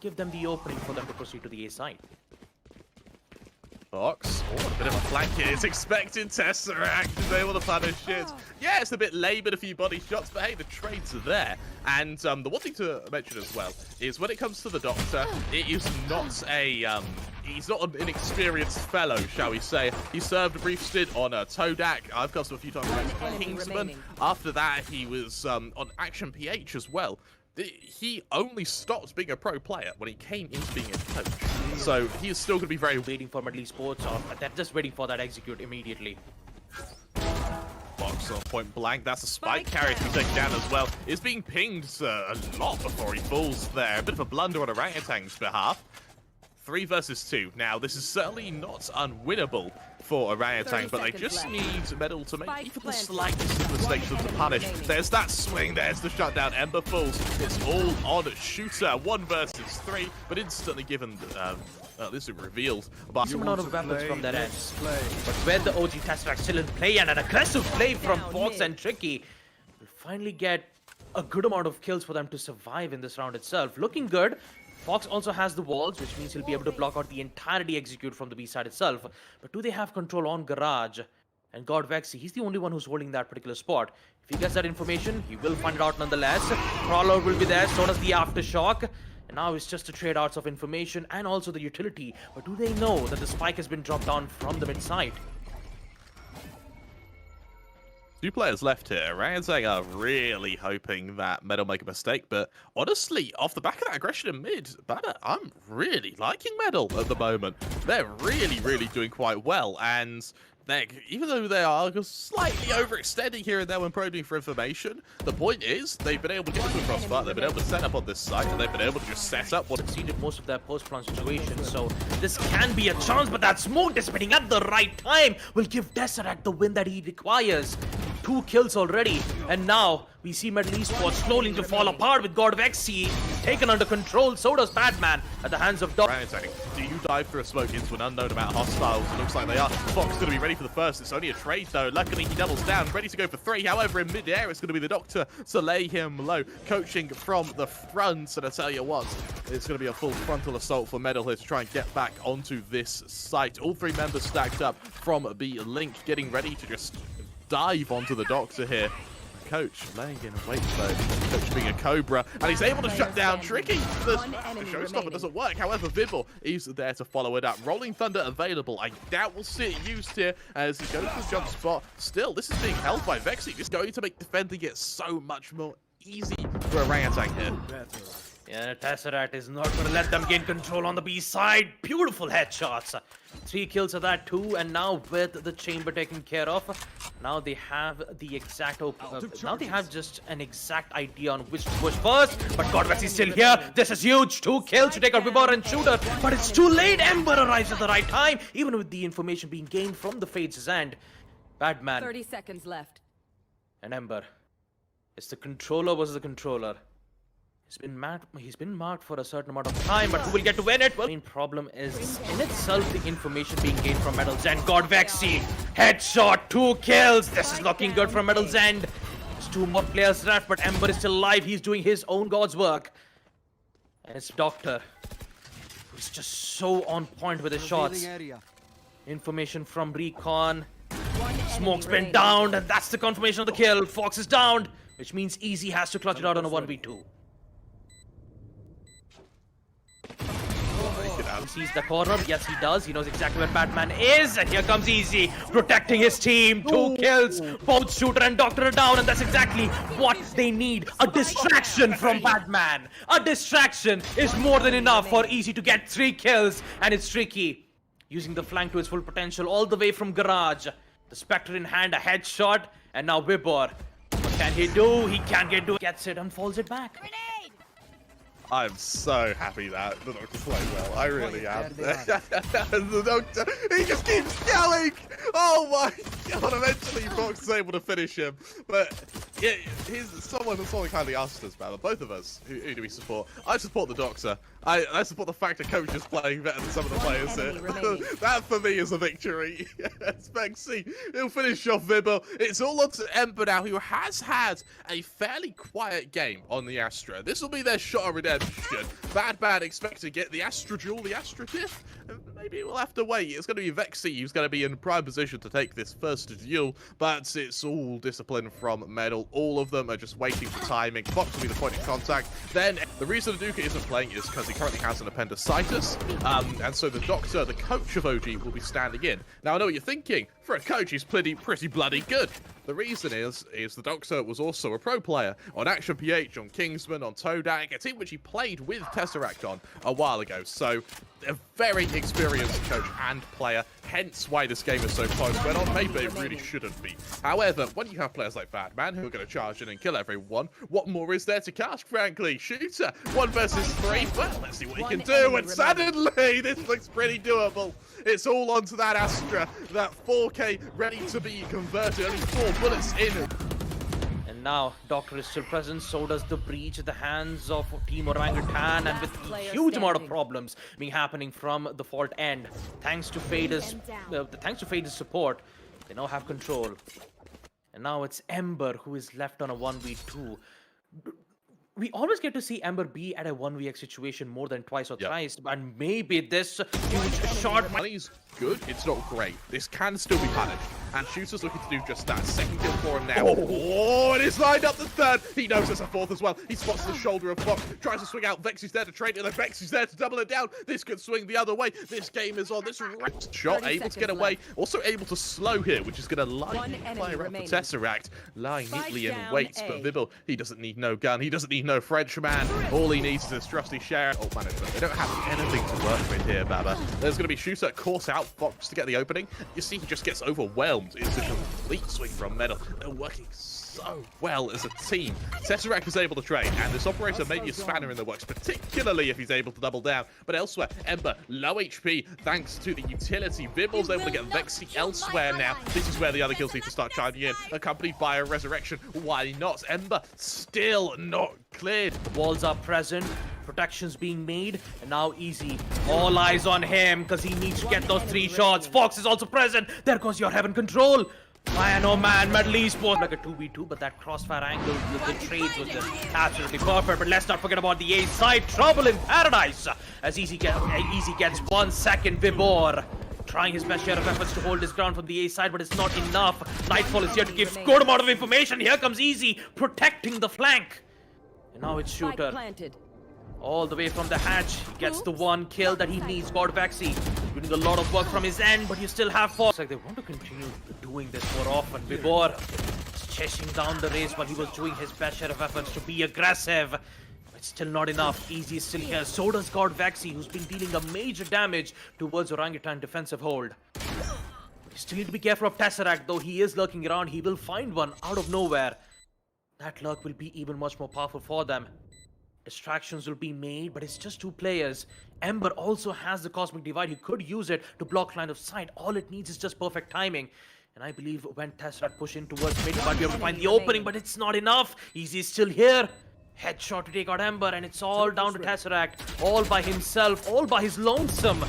give them the opening for them to proceed to the A side. Fox, a bit of a flank here. It's expecting Tesseract is able to plan his shit. Yeah, it's a bit lame, but a few body shots, but hey, the trades are there. And the one thing to mention as well is when it comes to the Doctor, it is not a he's not an inexperienced fellow, shall we say. He served a brief stint on Todak. I've got him a few times with Kingsman. After that, he was on Action PH as well. He only stopped being a pro player when he came into being a coach. So he is still going to be very waiting for Middle Esports, or they're just waiting for that execute immediately. Box on point blank. That's a spike carrier to be taken down as well. Is being pinged a lot before he falls there. A bit of a blunder on Orangutan's behalf. 3 versus 2. Now, this is certainly not unwinnable for Orangutan, but they just need Medal to make even the slightest of mistakes to punish. There's that swing, there's the shutdown. Ember falls. It's all on Shooter. 1 versus 3, but instantly given this is revealed by some amount of weapons from that end. But with the OG Tesseract still in play and an aggressive play from Fox and Tricky, will finally get a good amount of kills for them to survive in this round itself. Looking good. Fox also has the walls, which means he'll be able to block out the entirety execute from the B side itself. But do they have control on Garage? And God Vexy, he's the only one who's holding that particular spot. If he gets that information, he will find it out nonetheless. Crawler will be there, so does the Aftershock. And now it's just a trade outs of information and also the utility. But do they know that the spike has been dropped down from the mid side? 2 players left here. Orangutan are really hoping that Medal make a mistake, but honestly, off the back of that aggression in mid, I'm really liking Medal at the moment. They're really doing quite well, and even though they are slightly overextending here and there when probing for information, the point is they've been able to get into the crossbar, they've been able to set up on this site, and they've been able to just set up what exceeded most of their post-plant situations. So this can be a chance, but that smoke dissipating at the right time will give Tesseract the win that he requires. 2 kills already, and now we see Middle Esports slowly to fall apart with God Vexy taken under control. So does Batman at the hands of Dog. Do you dive through a smoke into an unknown amount of hostiles? It looks like they are. Fox going to be ready for the first. It's only a trade though. Luckily he doubles down, ready to go for 3. However, in mid-air it's going to be the Doctor to lay him low, coaching from the front. And I tell you what, it's going to be a full frontal assault for Medal here to try and get back onto this site. All 3 members stacked up from B Link, getting ready to just dive onto the Doctor here. Coach laying in wait though. Coach being a Cobra, and he's able to shut down Tricky. The showstopper doesn't work. However, Vibble is there to follow it up. Rolling Thunder available. I doubt we'll see it used here as he goes to the jump spot. Still, this is being held by Vexy. It's going to make defending it so much more easy for Orangutan here. Yeah, Tesseract is not going to let them gain control on the B side. Beautiful headshots. 3 kills of that too, and now with the chamber taken care of, now they have the exact now they have just an exact idea on which to push first. But God Vexy is still here. This is huge. 2 kills to take out Vibor and Shooter, but it's too late. Ember arrives at the right time, even with the information being gained from the Fates' end. Batman. 30 seconds left. And Ember. It's the controller versus the controller. He's been marked for a certain amount of time, but who will get to win it? Well, the main problem is in itself the information being gained from Medal's end. God Vexy, headshot, 2 kills. This is looking good from Medal's end. There's 2 more players left, but Ember is still alive. He's doing his own God's work. And it's Doctor, who's just so on point with his shots. Information from Recon. Smoke's been downed, and that's the confirmation of the kill. Fox is downed, which means Easy has to clutch it out on a 1v2. He sees the corner. Yes, he does. He knows exactly where Batman is. And here comes Easy, protecting his team. 2 kills. Both Shooter and Doctor are down. And that's exactly what they need. A distraction from Batman. A distraction is more than enough for Easy to get 3 kills. And it's Tricky, using the flank to its full potential all the way from Garage. The Spectre in hand, a headshot. And now Vibor. What can he do? He can't get to it. Gets it and falls it back. I'm so happy that the Doctor played well. I really am. The Doctor, he just keeps going. Oh my on. Eventually, Fox is able to finish him. But yeah, someone kindly asked us about it. Both of us, who do we support? I support the Doctor. I support the fact that coach is playing better than some of the players here. That for me is a victory. Yes, Vexy, he'll finish off Vibble. It's all up to Ember now, who has had a fairly quiet game on the Astra. This will be their shot of redemption. Bad expect to get the Astra Jewel, the Astra Gift. Maybe we'll have to wait. It's going to be Vexy who's going to be in prime position to take this first duel, but it's all discipline from Medal. All of them are just waiting for timing. Fox will be the point of contact. Then the reason Aduka isn't playing is because he currently has an appendicitis, and so the Doctor, the coach of OG, will be standing in. Now I know what you're thinking. For a coach, he's pretty bloody good. The reason is the Doctor was also a pro player on Action PH, on Kingsman, on Todak, a team which he played with Tesseract on a while ago. So a very experienced coach and player, hence why this game is so close, when on paper it really shouldn't be. However, when you have players like Batman who are going to charge in and kill everyone, what more is there to ask, frankly? Shooter, 1 versus 3, well, let's see what he can do, and suddenly this looks pretty doable. It's all onto that Astra, that 4K ready to be converted, only 4 bullets in. And now, Doctor is still present, so does the breach at the hands of Team Orangutan, and with a huge amount of problems being happening from the fault end. Thanks to Fade's support, they now have control. And now it's Ember who is left on a 1v2. We always get to see Ember be at a 1vx situation more than twice or thrice, and maybe this huge shot. Money's good, it's not great. This can still be punished, and Shooter's looking to do just that. Second kill for him now. Oh, and it's lined up the third. He knows there's a fourth as well. He spots the shoulder of Fox, tries to swing out. Vexy's there to trade it, and Vexy's there to double it down. This could swing the other way. This game is on. This shot able to get away, also able to slow here, which is going to line fire up the Tesseract, lying neatly in wait. But Vibble, he doesn't need no gun. He doesn't need no Frenchman. All he needs is his trusty share. Oh, management. They don't have anything to work with here, Baba. There's going to be Shooter caught out Fox to get the opening. You see, he just gets overwhelmed. It's a complete swing from Medal. They're working so well as a team. Tesseract is able to trade, and this operator may be a spanner in the works, particularly if he's able to double down. But elsewhere, Ember, low HP, thanks to the utility. Vibble's able to get Vexy elsewhere now. This is where the other kills need to start chiming in, accompanied by a resurrection. Why not? Ember still not cleared. The walls are present, protections being made, and now Easy. All eyes on him, because he needs to get those 3 shots. Fox is also present. There goes your heaven control. Man, oh man, Medal Esports like a 2v2, but that crossfire angle with the trades was just absolutely perfect. But let's not forget about the A side. Trouble in paradise, as Easy gets 1 second. Vibor trying his best share of efforts to hold his ground from the A side, but it's not enough. Nightfall is here to give good amount of information. Here comes Easy, protecting the flank. And now it's Shooter. All the way from the hatch, he gets the 1 kill that he needs. God Vexy doing a lot of work from his end, but you still have Fox. Like they want to continue doing this more often. Vibor chasing down the race while he was doing his best share of efforts to be aggressive. It's still not enough. Easy is still here. So does God Vexy, who's been dealing a major damage towards Orangutan defensive hold. You still need to be careful of Tesseract, though he is lurking around. He will find one out of nowhere. That lurk will be even much more powerful for them. Distractions will be made, but it's just 2 players. Ember also has the Cosmic Divide. He could use it to block line of sight. All it needs is just perfect timing. And I believe when Tesseract push in towards mid, he might be able to find the opening, but it's not enough. Easy is still here. Headshot to take out Ember, and it's all down to Tesseract. All by himself, all by his lonesome.